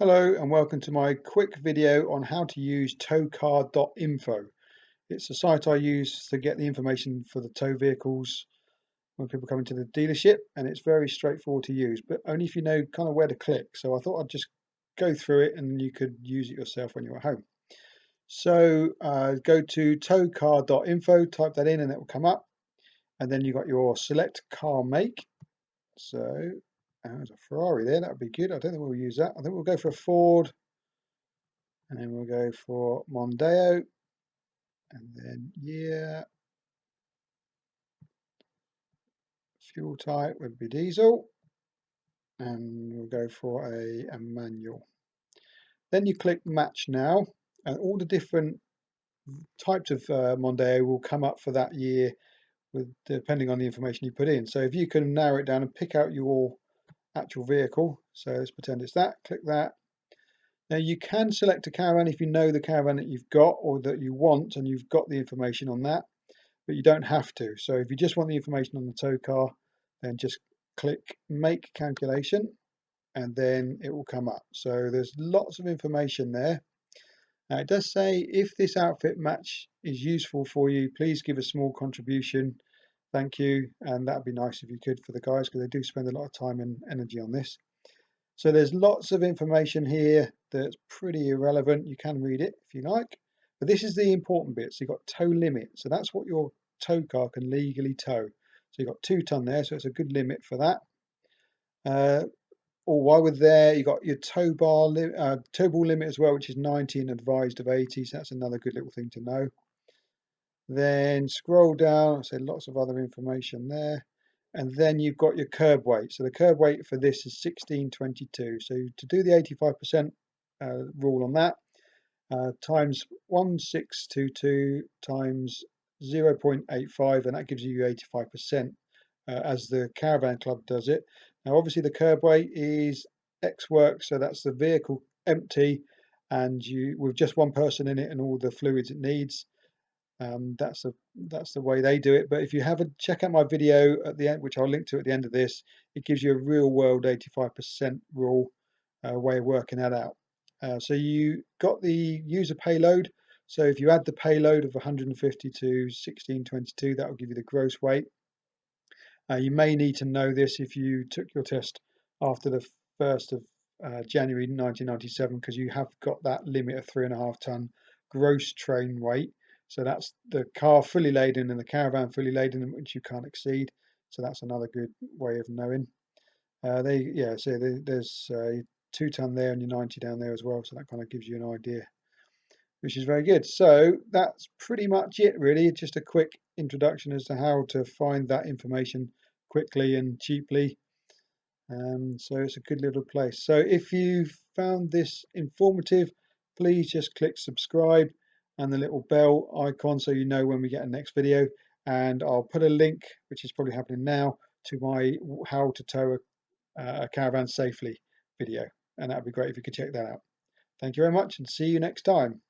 Hello and welcome to my quick video on how to use towcar.info. It's a site I use to get the information for the tow vehicles when people come into the dealership, and it's very straightforward to use, but only if you know kind of where to click. So I thought I'd just go through it and you could use it yourself when you're at home. So go to towcar.info, type that in and it will come up, and then you've got your select car make. So there's a Ferrari there, that would be good. I don't think we'll use that. I think we'll go for a Ford. And then we'll go for Mondeo, and then year, fuel type would be diesel, and we'll go for a manual. Then you click match now, and all the different types of Mondeo will come up for that year, depending on the information you put in. So if you can narrow it down and pick out your actual vehicle, so let's pretend it's that, click that. Now you can select a caravan if you know the caravan that you've got or that you want and you've got the information on that. But you don't have to. So if you just want the information on the tow car, then just click make calculation and then it will come up. So there's lots of information there. Now it does say if this outfit match is useful for you, please give a small contribution. Thank you. And that'd be nice if you could for the guys, because they do spend a lot of time and energy on this. So there's lots of information here that's pretty irrelevant. You can read it if you like. But this is the important bit. So you've got tow limit. So that's what your tow car can legally tow. So you've got 2 ton there, so it's a good limit for that. Or while we're there, you've got your tow ball limit as well, which is 90 and advised of 80. So that's another good little thing to know. Then scroll down, so lots of other information there. And then you've got your curb weight. So the curb weight for this is 1622. So to do the 85% rule on that, times 1622 times 0.85, and that gives you 85% as the Caravan Club does it. Now obviously the curb weight is X work, so that's the vehicle empty and you with just one person in it and all the fluids it needs. That's the way they do it. But if you have check out my video at the end, which I'll link to at the end of this, it gives you a real world 85% rule way of working that out. So you got the user payload. So if you add the payload of 150 to 1622, that will give you the gross weight. You may need to know this if you took your test after the 1st of January 1997, because you have got that limit of 3.5 ton gross train weight. So that's the car fully laden and the caravan fully laden, which you can't exceed. So that's another good way of knowing. So there's 2 ton there and your 90 down there as well. So that kind of gives you an idea, which is very good. So that's pretty much it, really. Just a quick introduction as to how to find that information quickly and cheaply. So it's a good little place. So if you found this informative, please just click subscribe and the little bell icon so you know when we get a next video. And I'll put a link, which is probably happening now, to my how to tow a caravan safely video. And that would be great if you could check that out. Thank you very much and see you next time.